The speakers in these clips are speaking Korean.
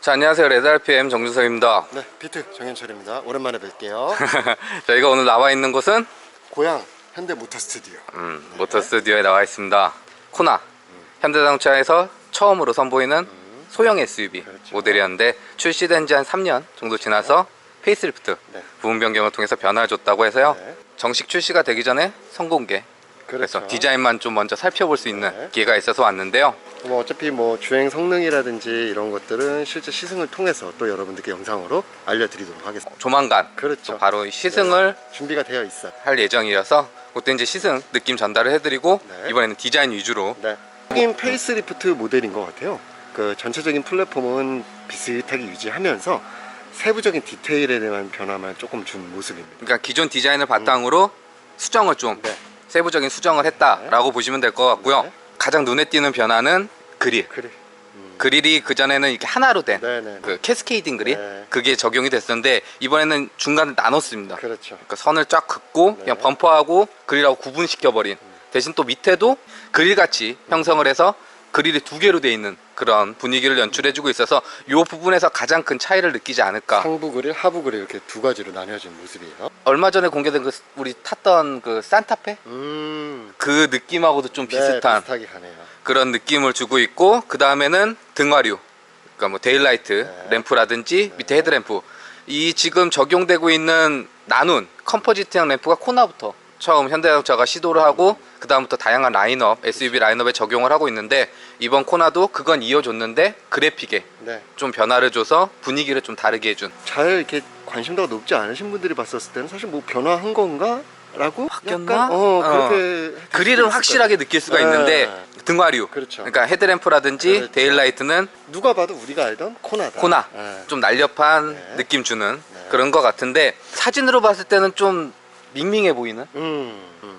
자, 안녕하세요. 레드RPM 정준석입니다. 네, 비트 정현철입니다. 오랜만에 뵐게요. 저희가 오늘 나와 있는 곳은 고향 현대 모터 스튜디오. 네. 모터 스튜디오에 나와 있습니다. 코나 현대자동차에서 처음으로 선보이는 소형 SUV 그렇죠. 모델이었는데 출시된 지 한 3년 정도 지나서 페이스리프트 부분 변경을 통해서 변화를 줬다고 해서요. 네. 정식 출시가 되기 전에 선공개, 그래서 그렇죠. 디자인만 좀 먼저 살펴볼 수 있는 기회가 있어서 왔는데요. 뭐 어차피 뭐 주행 성능이라든지 이런 것들은 실제 시승을 통해서 또 여러분들께 영상으로 알려드리도록 하겠습니다. 조만간 그렇죠. 또 바로 이 시승을 준비가 되어 있어요. 할 예정이어서 그때 이제 시승 느낌 전달을 해드리고 네. 이번에는 디자인 위주로 네. 하긴 페이스리프트 모델인 것 같아요. 그 전체적인 플랫폼은 비슷하게 유지하면서 세부적인 디테일에 대한 변화만 조금 준 모습입니다. 그러니까 기존 디자인을 바탕으로 수정을 좀 네. 세부적인 수정을 했다라고 보시면 될 것 같고요. 네. 가장 눈에 띄는 변화는 그릴. 그래. 그릴이 그전에는 이렇게 하나로 된 네네. 그 캐스케이딩 그릴, 네. 그게 적용이 됐었는데 이번에는 중간에 나눴습니다. 그렇죠. 그러니까 선을 쫙 긋고 네. 그냥 범퍼하고 그릴하고 구분시켜버린, 대신 또 밑에도 그릴같이 형성을 해서 그릴이 두 개로 돼 있는 그런 분위기를 연출해주고 있어서 이 부분에서 가장 큰 차이를 느끼지 않을까. 상부 그릴, 하부 그릴 이렇게 두 가지로 나뉘어진 모습이에요. 얼마 전에 공개된 그 우리 탔던 그 산타페 그 느낌하고도 좀 네, 비슷한 비슷하게 가네요. 그런 느낌을 주고 있고, 그 다음에는 등화류, 그러니까 뭐 데일라이트 램프라든지 밑에 헤드램프, 이 지금 적용되고 있는 나눈 컴포지트형 램프가 코나부터 처음 현대자동차가 시도를 하고 그 다음부터 다양한 라인업, SUV 라인업에 적용을 하고 있는데, 이번 코나도 그건 이어줬는데 그래픽에 네. 좀 변화를 줘서 분위기를 좀 다르게 해준. 잘 이렇게 관심도가 높지 않으신 분들이 봤었을 때는 사실 뭐 변화한 건가? 라고? 바뀌었나? 약간, 그렇게 그릴은 확실하게 느낄 수가 네. 있는데 등화류, 그렇죠. 그러니까 헤드램프라든지 그렇죠. 데일라이트는 누가 봐도 우리가 알던 코나다. 코나, 네. 좀 날렵한 네. 느낌 주는 네. 그런 것 같은데, 사진으로 봤을 때는 좀 밍밍해 보이는,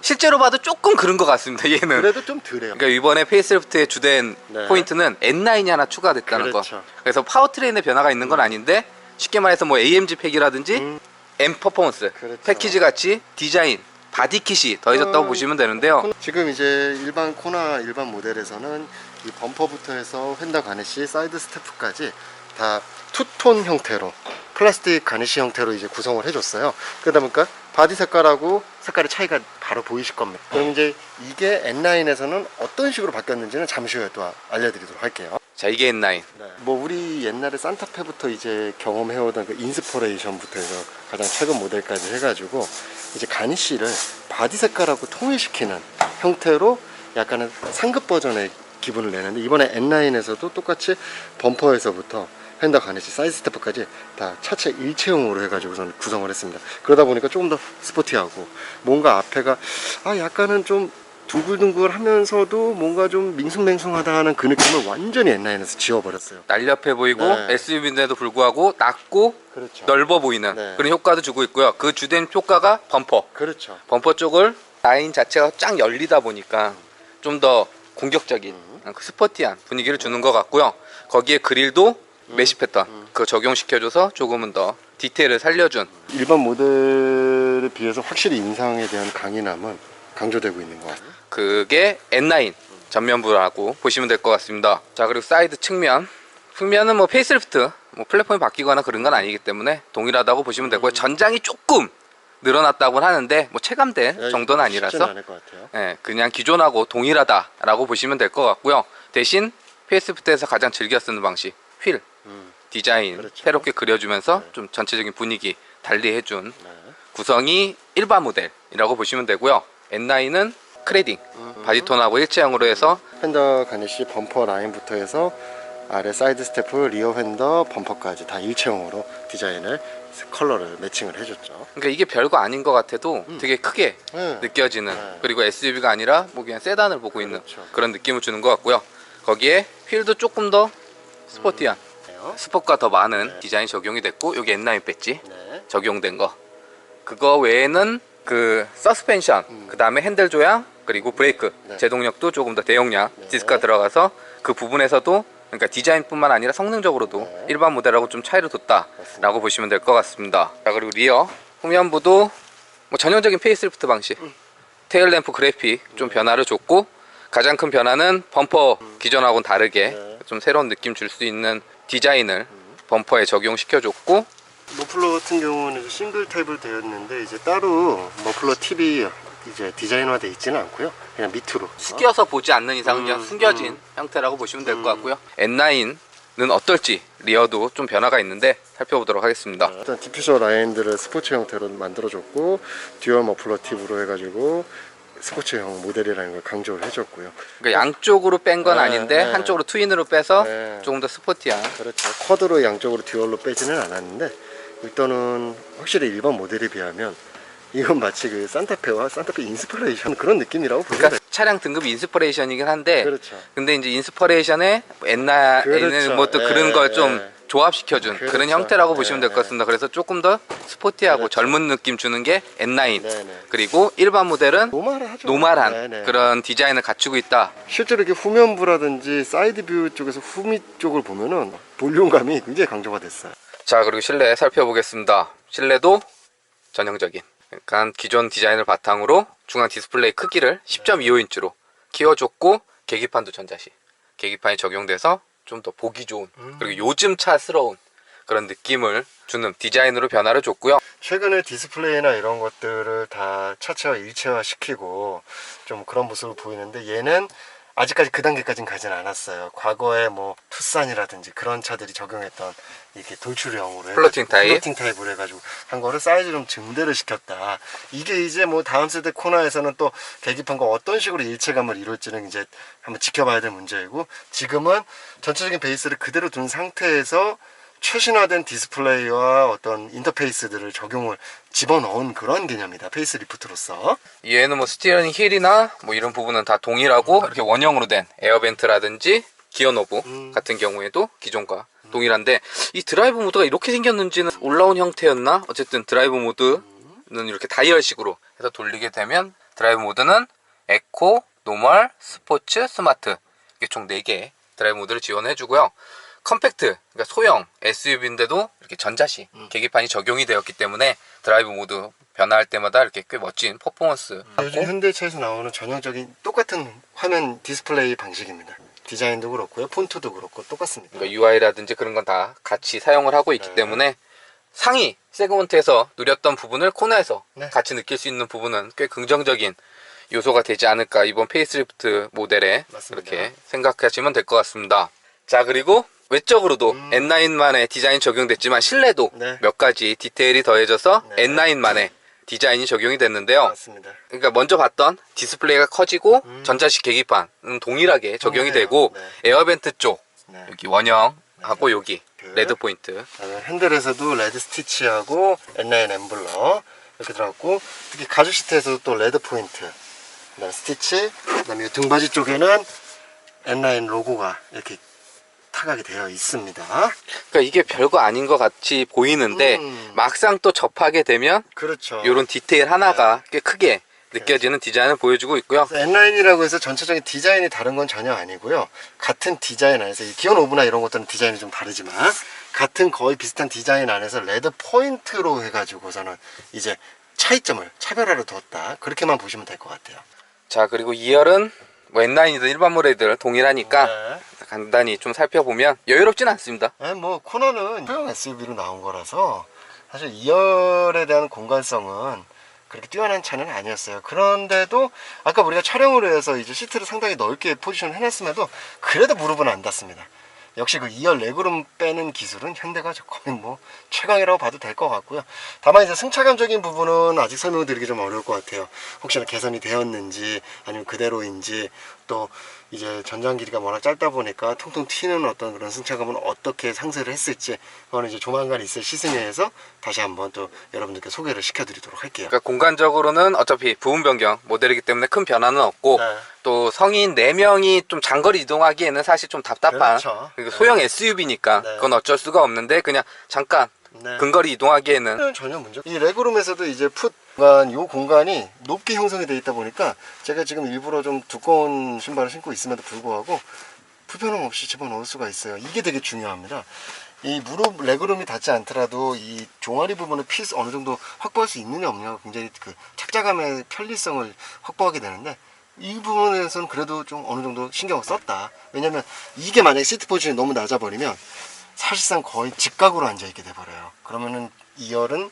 실제로 봐도 조금 그런 것 같습니다. 얘는 그래도 좀 덜해요. 그러니까 이번에 페이스리프트의 주된 네. 포인트는 N9이 하나 추가됐다는 그렇죠. 거. 그래서 파워트레인의 변화가 있는 건 아닌데, 쉽게 말해서 뭐 AMG 팩이라든지 M 퍼포먼스 그렇죠. 패키지 같이 디자인, 바디킷이 더해졌다고 보시면 되는데요. 지금 이제 일반 코나 일반 모델에서는 이 범퍼부터 해서 휀더 가니쉬, 사이드 스태프까지 다 투톤 형태로 플라스틱 가니쉬 형태로 이제 구성을 해줬어요. 그러다 보니까 바디 색깔하고 색깔의 차이가 바로 보이실 겁니다. 그럼 이제 이게 N9에서는 어떤 식으로 바뀌었는지는 잠시 후에 또 알려드리도록 할게요. 자, 이게 N9. 네. 뭐 우리 옛날에 산타페부터 이제 경험해오던 그 인스퍼레이션부터 해서 가장 최근 모델까지 해가지고 이제 가니쉬를 바디 색깔하고 통일시키는 형태로 약간은 상급 버전의 기분을 내는데, 이번에 N9에서도 똑같이 범퍼에서부터 휀더 가니쉬, 사이드 스태프까지 다 차체 일체형으로 해가지고선 구성을 했습니다. 그러다 보니까 조금 더 스포티하고 뭔가 앞에가 약간은 좀 둥글둥글하면서도 뭔가 좀 밍숭맹숭하다 하는 그 느낌을 완전히 N9에서 지워버렸어요. 날렵해 보이고 네. SUV인데도 불구하고 낮고 그렇죠. 넓어 보이는 네. 그런 효과도 주고 있고요. 그 주된 효과가 범퍼. 그렇죠. 범퍼 쪽을 라인 자체가 쫙 열리다 보니까 좀 더 공격적인 그 스포티한 분위기를 주는 것 같고요. 거기에 그릴도 메쉬 패턴 그거 적용시켜줘서 조금은 더 디테일을 살려준. 일반 모델에 비해서 확실히 인상에 대한 강인함은 강조되고 있는 것 같아요. 그게 N9 전면부라고 보시면 될 것 같습니다. 자, 그리고 사이드 측면은 뭐 페이스리프트 뭐 플랫폼이 바뀌거나 그런 건 아니기 때문에 동일하다고 보시면 되고요. 전장이 조금 늘어났다고는 하는데 뭐 체감대 정도는 아니라서 쉽지는 않을 것 같아요. 예, 그냥 기존하고 동일하다라고 보시면 될 것 같고요. 대신 페이스리프트에서 가장 즐겨 쓰는 방식, 휠 디자인 그렇죠. 새롭게 그려주면서 좀 전체적인 분위기 달리해준 네. 구성이 일반 모델이라고 보시면 되고요. N9은 크레딩 바디톤하고 일체형으로 해서 휀더 가니쉬 범퍼 라인부터 해서 아래 사이드 스태프, 리어 휀더, 범퍼까지 다 일체형으로 디자인을, 컬러를 매칭을 해줬죠. 그러니까 이게 별거 아닌 것 같아도 되게 크게 네. 느껴지는, 네. 그리고 SUV가 아니라 뭐 그냥 세단을 보고 있는 그렇죠. 그런 느낌을 주는 것 같고요. 거기에 휠도 조금 더 스포티한, 스포크가 더 많은 디자인이 적용이 됐고, 여기 N9 배지 네. 적용된 거. 그거 외에는 그 서스펜션, 그 다음에 핸들 조향, 그리고 브레이크 제동력도 조금 더 대용량 디스크가 들어가서 그 부분에서도, 그러니까 디자인뿐만 아니라 성능적으로도 일반 모델하고 좀 차이를 뒀다라고 보시면 될 것 같습니다. 자, 그리고 리어 후면부도 뭐 전형적인 페이스리프트 방식, 테일램프 그래픽 좀 변화를 줬고, 가장 큰 변화는 범퍼 기존하고는 다르게 좀 새로운 느낌 줄 수 있는 디자인을 범퍼에 적용시켜줬고, 머플러 같은 경우는 이제 싱글 탭으로 되어 있는데 이제 따로 머플러 팁이 이제 디자인화되어 있지는 않고요. 그냥 밑으로 숙여서 보지 않는 이상은 그냥 숨겨진 형태라고 보시면 될 것 같고요. N9은 어떨지 리어도 좀 변화가 있는데 살펴보도록 하겠습니다. 일단 디퓨저 라인들을 스포츠 형태로 만들어줬고 듀얼 머플러 팁으로 해가지고 스포츠형 모델이라는 걸 강조를 해줬고요. 그러니까 양쪽으로 뺀 건 네, 아닌데 네. 한쪽으로 트윈으로 빼서 네. 조금 더 스포티한. 그렇죠. 쿼드로 양쪽으로 듀얼로 빼지는 않았는데 일단은 확실히 일반 모델에 비하면 이건 마치 그 산타페와 산타페 인스피레이션 그런 느낌이라고 보시면 그러니까 차량 등급 인스퍼레이션이긴 한데, 그렇죠. 근데 이제 인스퍼레이션에 N9에는 그렇죠. 뭐 또 그런 예, 걸 좀 예. 조합시켜준 그렇죠. 그런 형태라고 보시면 될 것 예, 같습니다. 그래서 조금 더 스포티하고 그렇죠. 젊은 느낌 주는 게 N9. 네네. 그리고 일반 모델은 노멀하죠. 노멀한 네네. 그런 디자인을 갖추고 있다. 실제로 이렇게 후면부라든지 사이드 뷰 쪽에서 후미 쪽을 보면은 볼륨감이 굉장히 강조가 됐어요. 자, 그리고 실내 살펴보겠습니다. 실내도 전형적인, 그러니까 기존 디자인을 바탕으로 중앙 디스플레이 크기를 10.25인치로 키워줬고, 계기판도 전자식 계기판이 적용돼서 좀 더 보기 좋은, 그리고 요즘 차스러운 그런 느낌을 주는 디자인으로 변화를 줬고요. 최근에 디스플레이나 이런 것들을 다 차체와 일체화 시키고 좀 그런 모습을 보이는데 얘는 아직까지 그 단계까지는 가진 않았어요. 과거에 뭐 투싼이라든지 그런 차들이 적용했던 이렇게 돌출형으로 플로팅 타입. 플로팅 타입으로 해가지고 한 거를 사이즈 좀 증대를 시켰다. 이게 이제 뭐 다음 세대 코너에서는 또 계기판과 어떤 식으로 일체감을 이룰지는 이제 한번 지켜봐야 될 문제이고, 지금은 전체적인 베이스를 그대로 둔 상태에서 최신화된 디스플레이와 어떤 인터페이스들을 적용을 집어넣은 그런 개념이다. 페이스리프트로서. 얘는 뭐 스티어링 휠이나 뭐 이런 부분은 다 동일하고, 이렇게 원형으로 된 에어벤트라든지 기어 노브 같은 경우에도 기존과 동일한데, 이 드라이브 모드가 이렇게 생겼는지는 올라온 형태였나? 어쨌든 드라이브 모드는 이렇게 다이얼식으로 해서 돌리게 되면 드라이브 모드는 에코, 노멀, 스포츠, 스마트, 이게 총 4개 드라이브 모드를 지원해 주고요. 컴팩트, 그러니까 소형 SUV인데도 이렇게 전자식 계기판이 적용이 되었기 때문에 드라이브 모드 변화할 때마다 이렇게 꽤 멋진 퍼포먼스. 요즘 현대차에서 나오는 전형적인 똑같은 화면 디스플레이 방식입니다. 디자인도 그렇고요, 폰트도 그렇고 똑같습니다. 그러니까 UI라든지 그런 건 다 같이 사용을 하고 있기 네. 때문에 상위 세그먼트에서 누렸던 부분을 코너에서 네. 같이 느낄 수 있는 부분은 꽤 긍정적인 요소가 되지 않을까, 이번 페이스리프트 모델에 맞습니다. 이렇게 생각하시면 될 것 같습니다. 자, 그리고 외적으로도 N9만의 디자인 적용됐지만 실내도 네. 몇 가지 디테일이 더해져서 네. N9만의 디자인이 적용이 됐는데요. 맞습니다. 그러니까 먼저 봤던 디스플레이가 커지고 전자식 계기판은 동일하게 적용이 동일해요. 되고, 네. 에어벤트 쪽 네. 여기 원형하고 여기 그 레드 포인트, 핸들에서도 레드 스티치하고 N9 엠블럼 이렇게 들어갔고, 특히 가죽 시트에서도 또 레드 포인트, 그다음 스티치, 그다음에 등받이 쪽에는 N9 로고가 이렇게 타각이 되어 있습니다. 그러니까 이게 별거 아닌 것 같이 보이는데 막상 또 접하게 되면 그렇죠. 이런 디테일 하나가 꽤 크게 느껴지는 디자인을 보여주고 있고요. N9이라고 해서 전체적인 디자인이 다른 건 전혀 아니고요. 같은 디자인 안에서 이 기어 노브나 이런 것들은 디자인이 좀 다르지만 같은 거의 비슷한 디자인 안에서 레드 포인트로 해가지고서는 이제 차이점을 차별화를 뒀다. 그렇게만 보시면 될 것 같아요. 자, 그리고 2열은 뭐 N9이든 일반 모델들 동일하니까 네. 간단히 좀 살펴보면 여유롭진 않습니다. 네, 뭐 코너는 소형 SUV로 나온 거라서 사실 2열에 대한 공간성은 그렇게 뛰어난 차는 아니었어요. 그런데도 아까 우리가 촬영으로 해서 이제 시트를 상당히 넓게 포지션을 해놨음에도 그래도 무릎은 안 닿습니다. 역시 그 2열 레그룸 빼는 기술은 현대가 거의 뭐 최강이라고 봐도 될 것 같고요. 다만 이제 승차감적인 부분은 아직 설명을 드리기 좀 어려울 것 같아요. 혹시나 개선이 되었는지 아니면 그대로인지, 또 이제 전장 길이가 워낙 짧다 보니까 통통 튀는 어떤 그런 승차감은 어떻게 상쇄를 했을지, 그거는 이제 조만간 있을 시승회에서 다시 한번 또 여러분들께 소개를 시켜드리도록 할게요. 그러니까 공간적으로는 어차피 부분 변경 모델이기 때문에 큰 변화는 없고, 네. 또 성인 4명이 좀 장거리 이동하기에는 사실 좀 답답한, 그렇죠. 그리고 네. 소형 SUV니까 네. 그건 어쩔 수가 없는데 그냥 잠깐 네. 근거리 이동하기에는 전혀 문제. 이 레그룸에서도 이제 풋 공간, 요 공간이 높게 형성이 되어 있다 보니까 제가 지금 일부러 좀 두꺼운 신발을 신고 있음에도 불구하고 불편함 없이 집어넣을 수가 있어요. 이게 되게 중요합니다. 이 무릎 레그룸이 닿지 않더라도 이 종아리 부분을 어느 정도 확보할 수 있느냐 없느냐가 굉장히 그 착자감의 편리성을 확보하게 되는데, 이 부분에서는 그래도 좀 어느 정도 신경을 썼다. 왜냐면 이게 만약에 시트 포지션이 너무 낮아버리면 사실상 거의 직각으로 앉아있게 돼버려요. 그러면은 2열은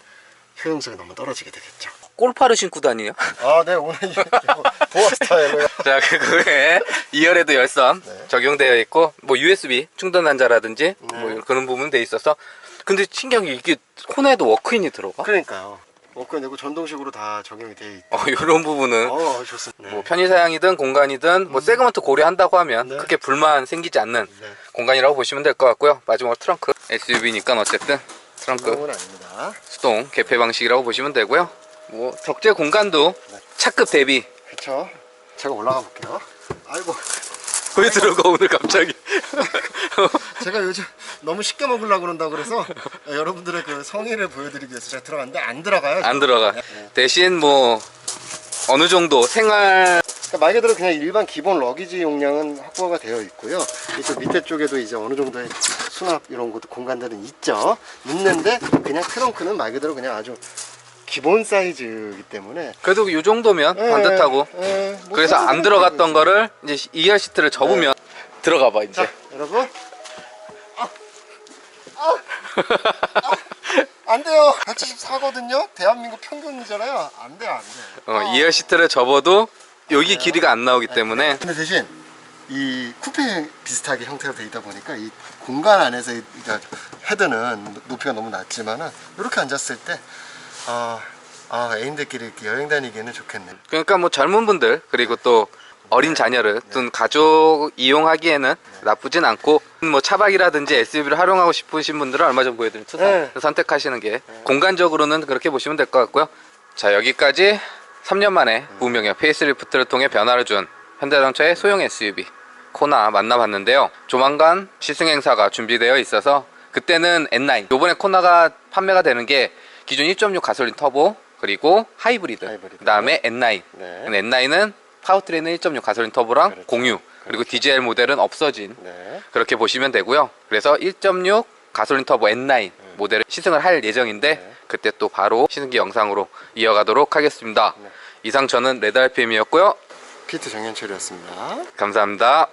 효용성이 너무 떨어지게 되겠죠. 골파를 신고 다니요? 아, 네, 오늘 보아 스타일로. 자, 그 외에 2열에도 열선 네. 적용되어 있고 뭐 USB 충전 단자라든지 뭐 그런 부분 돼 있어서 근데 신기한 게 이게 코너에도 워크인이 들어가? 그러니까요. 워크내고 전동식으로 다 적용이 되어 있다. 이런 부분은 좋습니다. 네. 뭐 편의 사양이든 공간이든 뭐 세그먼트 고려한다고 하면 네. 크게 불만 생기지 않는 네. 공간이라고 보시면 될 것 같고요. 마지막으로 트렁크 SUV니까 어쨌든 트렁크 그건 아닙니다. 수동 개폐 방식이라고 보시면 되고요. 뭐 적재 공간도 차급 대비 그렇죠. 제가 올라가 볼게요. 아이고, 왜 들어가 오늘 갑자기? 제가 요즘 너무 쉽게 먹으려고 그런다 그래서 여러분들의 그 성의를 보여드리기 위해서 제가 들어갔는데 안 들어가요. 안 들어가. 대신 뭐 어느 정도 생활 그러니까 말 그대로 그냥 일반 기본 러기지 용량은 확보가 되어 있고요. 이쪽 밑에 쪽에도 이제 어느 정도의 수납 이런 것도 공간들은 있는데 그냥 트렁크는 말 그대로 그냥 아주 기본 사이즈이기 때문에 그래도 이 정도면 반듯하고 뭐 그래서 안 사이즈는 들어갔던 거를 이제 2열 시트를 접으면 들어가 봐 이제. 자, 여러분. 안 돼요. 174거든요. 대한민국 평균이잖아요. 안 돼요, 안 돼. 2열 시트를 접어도 여기 길이가 안 나오기 때문에 근데 대신 이 쿠페 비슷하게 형태로 되어 있다 보니까 이 공간 안에서 그러니까 헤드는 높이가 너무 낮지만은 이렇게 앉았을 때 애인들끼리 이렇게 여행 다니기에는 좋겠네. 그러니까 뭐 젊은 분들 그리고 또 어린 자녀를 둔 가족 이용하기에는 나쁘진 않고 뭐 차박이라든지 SUV를 활용하고 싶으신 분들은 얼마 전 보여드린 투싼 선택하시는 게 공간적으로는 그렇게 보시면 될 것 같고요. 자, 여기까지 3년 만에 부명의 페이스리프트를 통해 변화를 준 현대자동차의 소형 SUV 코나 만나봤는데요. 조만간 시승 행사가 준비되어 있어서 그때는 N9, 요번에 코나가 판매가 되는 게 기존 1.6 가솔린 터보 그리고 하이브리드. 그 다음에 N9. 네. N9은 파워트레인은 1.6 가솔린 터보랑 그렇죠. 공유, 그리고 디젤 모델은 없어진 네. 그렇게 보시면 되고요. 그래서 1.6 가솔린 터보 N9 모델을 시승을 할 예정인데 그때 또 바로 시승기 영상으로 이어가도록 하겠습니다. 이상 저는 레드 RPM이었고요. 피트 정현철이었습니다. 감사합니다.